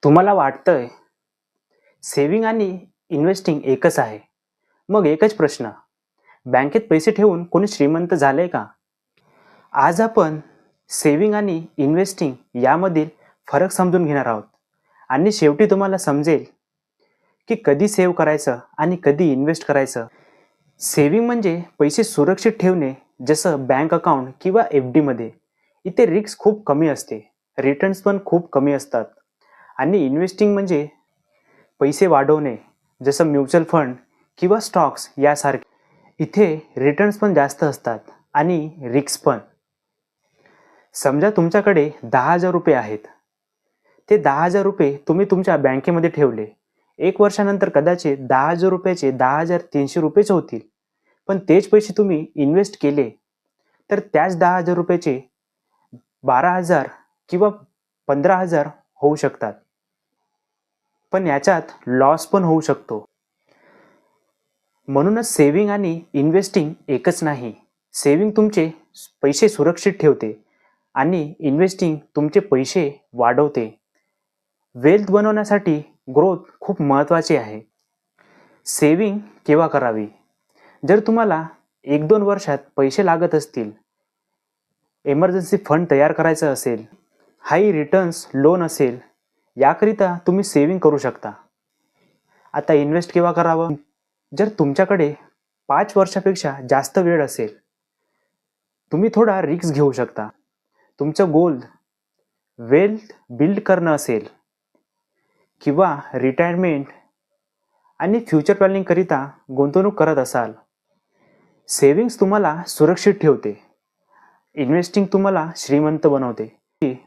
तुम्हाला वाटतंय सेव्हिंग आणि इन्व्हेस्टिंग एकच आहे. मग एकच प्रश्न, बँकेत पैसे ठेवून कोणी श्रीमंत झालंय का? आज आपण सेव्हिंग आणि इन्व्हेस्टिंग यामधील फरक समजून घेणार आहोत आणि शेवटी तुम्हाला समजेल की कधी सेव्ह करायचं आणि कधी इन्व्हेस्ट करायचं. सेव्हिंग म्हणजे पैसे सुरक्षित ठेवणे, जसं बँक अकाउंट किंवा एफ-डीमध्ये. इथे रिस्क खूप कमी असते, रिटर्न्स पण खूप कमी असतात. आणि इन्व्हेस्टिंग म्हणजे पैसे वाढवणे, जसं म्युच्युअल फंड किंवा स्टॉक्स यासारखे. इथे रिटर्न्स पण जास्त असतात आणि रिस्क पण. समजा तुमच्याकडे 10,000 रुपये आहेत. ते 10,000 रुपये तुम्ही तुमच्या बँकेमध्ये ठेवले. 1 वर्षानंतर कदाचित 10,000 रुपयाचे 10,300 रुपयेच होतील. पण तेच पैसे तुम्ही इन्व्हेस्ट केले तर त्याच 10,000 रुपयाचे 12,000 किंवा 15,000 होऊ शकतात. पण याच्यात लॉस पण होऊ शकतो. म्हणूनच सेव्हिंग आणि इन्व्हेस्टिंग एकच नाही. सेव्हिंग तुमचे पैसे सुरक्षित ठेवते आणि इन्व्हेस्टिंग तुमचे पैसे वाढवते. वेल्थ बनवण्यासाठी ग्रोथ खूप महत्त्वाची आहे. सेव्हिंग केव्हा करावी? जर तुम्हाला 1-2 वर्षात पैसे लागत असतील, इमर्जन्सी फंड तयार करायचं असेल, हाई रिटर्न्स लोन असेल, याकरिता तुम्ही सेव्हिंग करू शकता. आता इन्व्हेस्ट केव्हा करावं? जर तुमच्याकडे 5 वर्षापेक्षा जास्त वेळ असेल, तुम्ही थोडा रिस्क घेऊ शकता. तुमचं गोल वेल्थ बिल्ड करणं असेल किंवा रिटायरमेंट आणि फ्युचर प्लॅनिंग करिता गुंतवणूक करत असाल. सेव्हिंग्स तुम्हाला सुरक्षित ठेवते, इन्व्हेस्टिंग तुम्हाला श्रीमंत बनवते.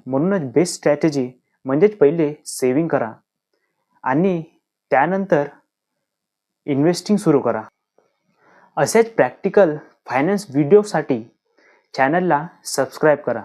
म्हणूनच बेस्ट स्ट्रॅटेजी म्हणजेच पहिले सेव्हिंग करा आणि त्यानंतर इन्व्हेस्टिंग सुरू करा. असेच प्रॅक्टिकल फायनान्स व्हिडिओसाठी चॅनलला सबस्क्राईब करा.